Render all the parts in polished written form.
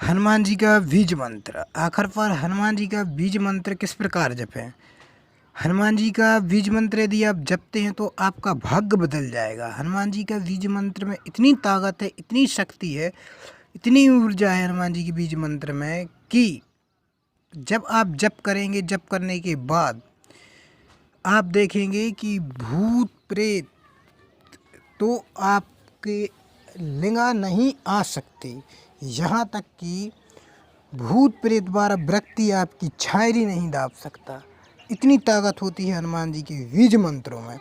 हनुमान जी का बीज मंत्र। आखिर पर हनुमान जी का बीज मंत्र किस प्रकार जपें? हनुमान जी का बीज मंत्र यदि आप जपते हैं तो आपका भाग्य बदल जाएगा। हनुमान जी का बीज मंत्र में इतनी ताकत है, इतनी शक्ति है, इतनी ऊर्जा है हनुमान जी के बीज मंत्र में कि जब आप जप करेंगे, जप करने के बाद आप देखेंगे कि भूत प्रेत तो आपके लिंगा नहीं आ सकते। यहाँ तक कि भूत प्रेत द्वारा व्यक्ति आपकी छायरी नहीं दाब सकता। इतनी ताकत होती है हनुमान जी के बीज मंत्रों में।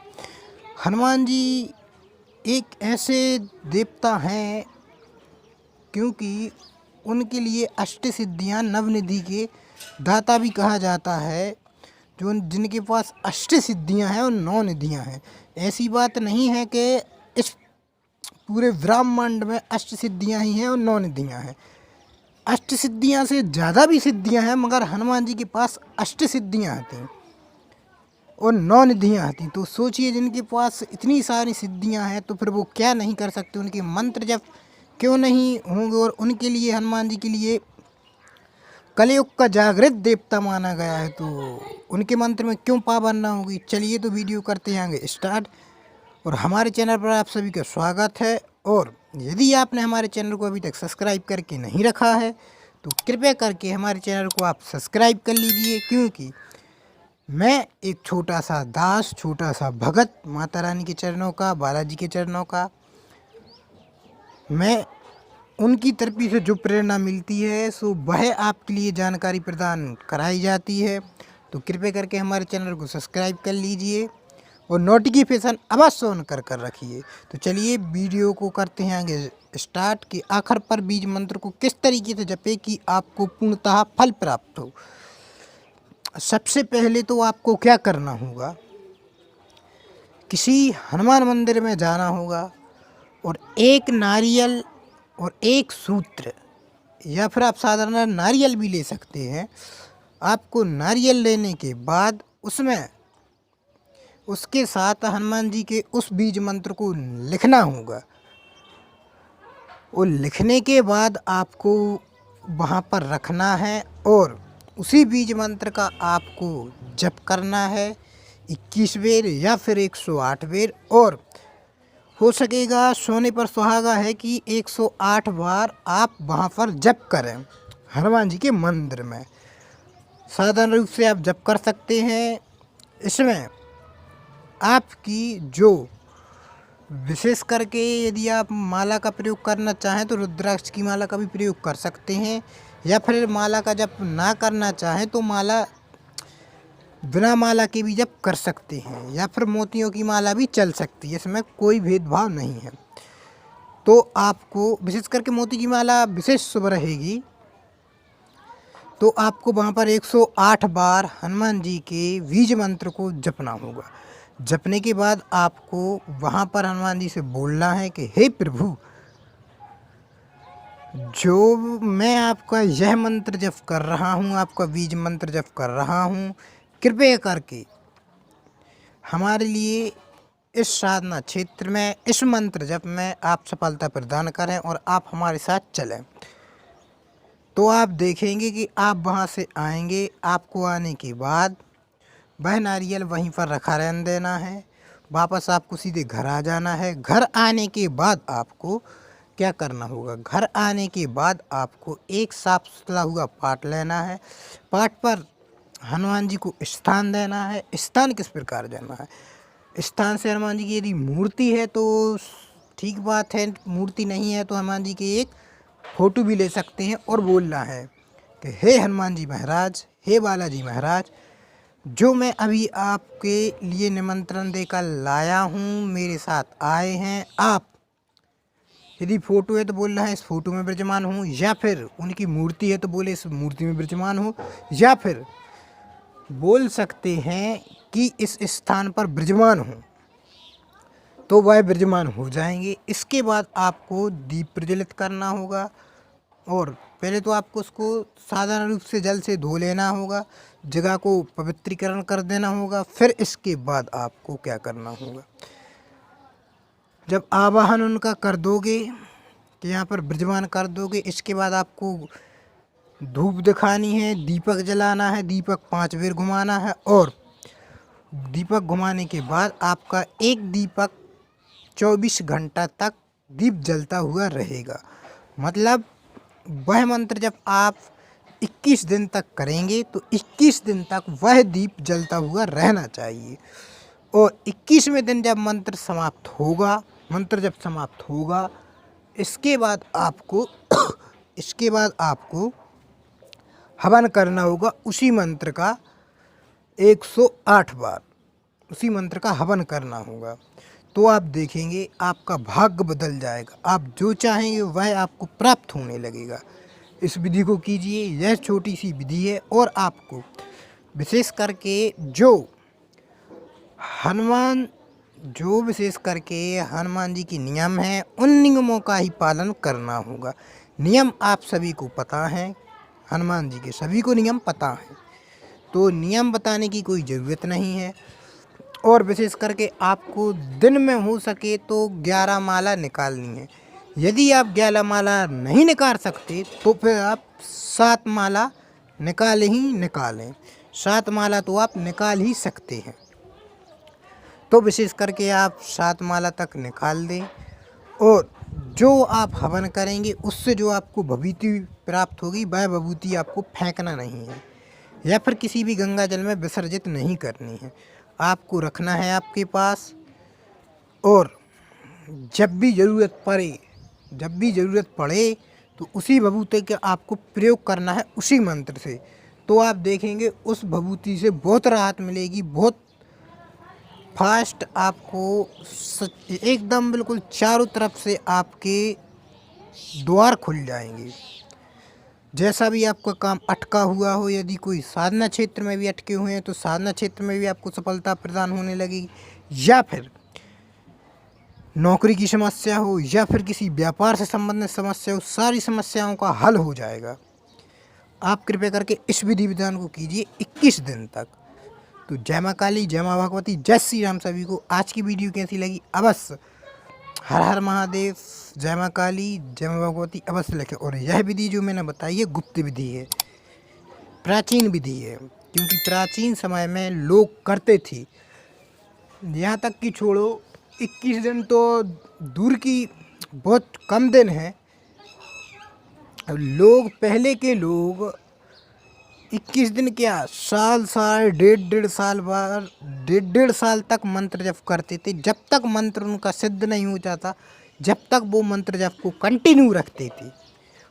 हनुमान जी एक ऐसे देवता हैं क्योंकि उनके लिए अष्ट सिद्धियाँ नवनिधि के दाता भी कहा जाता है। जो जिनके पास अष्ट सिद्धियाँ हैं और नौ निधियाँ हैं। ऐसी बात नहीं है कि इस पूरे ब्रह्मांड में अष्ट सिद्धियाँ ही हैं और नौ निधियाँ हैं। अष्ट सिद्धियाँ से ज़्यादा भी सिद्धियाँ हैं, मगर हनुमान जी के पास अष्ट सिद्धियाँ थीं और नौ निधियाँ थीं। तो सोचिए, जिनके पास इतनी सारी सिद्धियाँ हैं तो फिर वो क्या नहीं कर सकते। उनके मंत्र जब क्यों नहीं होंगे। और उनके लिए, हनुमान जी के लिए कलयुग का जागृत देवता माना गया है, तो उनके मंत्र में क्यों पाबंद ना होगी। चलिए तो वीडियो करते हैं आगे स्टार्ट। और हमारे चैनल पर आप सभी का स्वागत है। और यदि आपने हमारे चैनल को अभी तक सब्सक्राइब करके नहीं रखा है तो कृपया करके हमारे चैनल को आप सब्सक्राइब कर लीजिए, क्योंकि मैं एक छोटा सा दास, छोटा सा भगत माता रानी के चरणों का, बालाजी के चरणों का, मैं उनकी तरफ से जो प्रेरणा मिलती है सो वह आपके लिए जानकारी प्रदान कराई जाती है। तो कृपया करके हमारे चैनल को सब्सक्राइब कर लीजिए और नोटिफिकेशन अवश्य ऑन कर रखिए। तो चलिए वीडियो को करते हैं आगे स्टार्ट। कि आखिर पर बीज मंत्र को किस तरीके से जपे कि आपको पूर्णतः फल प्राप्त हो। सबसे पहले तो आपको क्या करना होगा, किसी हनुमान मंदिर में जाना होगा और एक नारियल और एक सूत्र, या फिर आप साधारण नारियल भी ले सकते हैं। आपको नारियल लेने के बाद उसमें उसके साथ हनुमान जी के उस बीज मंत्र को लिखना होगा। और लिखने के बाद आपको वहाँ पर रखना है और उसी बीज मंत्र का आपको जप करना है 21 बेर या फिर 108 बेर। और हो सकेगा, सोने पर सुहागा है कि 108 बार आप वहाँ पर जप करें हनुमान जी के मंदिर में। साधारण रूप से आप जप कर सकते हैं। इसमें आपकी जो विशेष करके यदि आप माला का प्रयोग करना चाहें तो रुद्राक्ष की माला का भी प्रयोग कर सकते हैं, या फिर माला का जप ना करना चाहें तो बिना माला के भी जप कर सकते हैं, या फिर मोतियों की माला भी चल सकती है। इसमें कोई भेदभाव नहीं है। तो आपको विशेष करके मोती की माला विशेष शुभ रहेगी। तो आपको वहाँ पर 108 बार हनुमान जी के बीज मंत्र को जपना होगा। जपने के बाद आपको वहाँ पर हनुमान जी से बोलना है कि हे प्रभु, जो मैं आपका यह मंत्र जप कर रहा हूँ, आपका बीज मंत्र जप कर रहा हूँ, कृपया करके हमारे लिए इस साधना क्षेत्र में, इस मंत्र जप में आप सफलता प्रदान करें और आप हमारे साथ चलें। तो आप देखेंगे कि आप वहाँ से आएंगे। आपको आने के बाद वह नारियल वहीं पर रखा रहने देना है। वापस आपको सीधे घर आ जाना है। घर आने के बाद आपको क्या करना होगा, घर आने के बाद आपको एक साफ सुथरा हुआ पाठ लेना है। पाठ पर हनुमान जी को स्थान देना है। स्थान किस प्रकार देना है, स्थान से हनुमान जी की यदि मूर्ति है तो ठीक बात है, मूर्ति नहीं है तो हनुमान जी की एक फ़ोटो भी ले सकते हैं और बोलना है कि हे हनुमान जी महाराज, हे बालाजी महाराज, जो मैं अभी आपके लिए निमंत्रण देकर लाया हूँ, मेरे साथ आए हैं आप। यदि फ़ोटो है तो बोल रहा है इस फ़ोटो में विराजमान हूँ, या फिर उनकी मूर्ति है तो बोले इस मूर्ति में विराजमान हूँ, या फिर बोल सकते हैं कि इस स्थान पर विराजमान हूँ, तो वह विराजमान हो जाएंगे। इसके बाद आपको दीप प्रज्वलित करना होगा और पहले तो आपको उसको साधारण रूप से जल से धो लेना होगा, जगह को पवित्रीकरण कर देना होगा। फिर इसके बाद आपको क्या करना होगा, जब आवाहन उनका कर दोगे कि यहाँ पर विराजमान कर दोगे, इसके बाद आपको धूप दिखानी है, दीपक जलाना है, दीपक 5 बार घुमाना है और दीपक घुमाने के बाद आपका एक दीपक 24 घंटा तक दीप जलता हुआ रहेगा। मतलब वह मंत्र जब आप 21 दिन तक करेंगे तो 21 दिन तक वह दीप जलता हुआ रहना चाहिए। और 21वें दिन जब मंत्र जब समाप्त होगा इसके बाद आपको हवन करना होगा उसी मंत्र का 108 बार, उसी मंत्र का हवन करना होगा। तो आप देखेंगे आपका भाग्य बदल जाएगा, आप जो चाहेंगे वह आपको प्राप्त होने लगेगा। इस विधि को कीजिए, यह छोटी सी विधि है और आपको विशेष करके हनुमान जी के नियम हैं उन नियमों का ही पालन करना होगा। नियम आप सभी को पता है, हनुमान जी के सभी को नियम पता है, तो नियम बताने की कोई ज़रूरत नहीं है। और विशेष करके आपको दिन में हो सके तो 11 माला निकालनी है। यदि आप 11 माला नहीं निकाल सकते तो फिर आप 7 माला निकालें। 7 माला तो आप निकाल ही सकते हैं, तो विशेष करके आप 7 माला तक निकाल दें। और जो आप हवन करेंगे उससे जो आपको भभूति प्राप्त होगी वह भभूति आपको फेंकना नहीं है या फिर किसी भी गंगा जल में विसर्जित नहीं करनी है, आपको रखना है आपके पास। और जब भी ज़रूरत पड़े तो उसी भभूति का आपको प्रयोग करना है उसी मंत्र से। तो आप देखेंगे उस भभूति से बहुत राहत मिलेगी, बहुत फास्ट आपको एकदम बिल्कुल चारों तरफ से आपके द्वार खुल जाएंगे। जैसा भी आपका काम अटका हुआ हो, यदि कोई साधना क्षेत्र में भी अटके हुए हैं तो साधना क्षेत्र में भी आपको सफलता प्रदान होने लगेगी, या फिर नौकरी की समस्या हो या फिर किसी व्यापार से संबंधित समस्या हो, सारी समस्याओं का हल हो जाएगा। आप कृपया करके इस विधि विधान को कीजिए 21 दिन तक। तो जय माँ काली, जय माँ भगवती, जय श्री राम। सभी को आज की वीडियो कैसी लगी अवश्य हर हर महादेव, जय माँ काली, जय माँ भगवती अवश्य लिखें। और यह विधि जो मैंने बताई है गुप्त विधि है, प्राचीन विधि है, क्योंकि प्राचीन समय में लोग करते थे। यहाँ तक कि छोड़ो 21 दिन तो दूर की बहुत कम दिन है, पहले के लोग 21 दिन क्या साल डेढ़ साल तक मंत्र जप करते थे, जब तक मंत्र उनका सिद्ध नहीं हो जाता, जब तक वो मंत्र जप को कंटिन्यू रखते थे,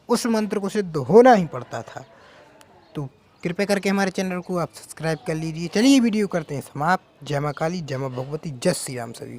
उस मंत्र को सिद्ध होना ही पड़ता था। तो कृपया करके हमारे चैनल को आप सब्सक्राइब कर लीजिए। चलिए वीडियो करते हैं समाप्त। जय माँ काली, जय माँ भगवती, जय श्री राम सभी को।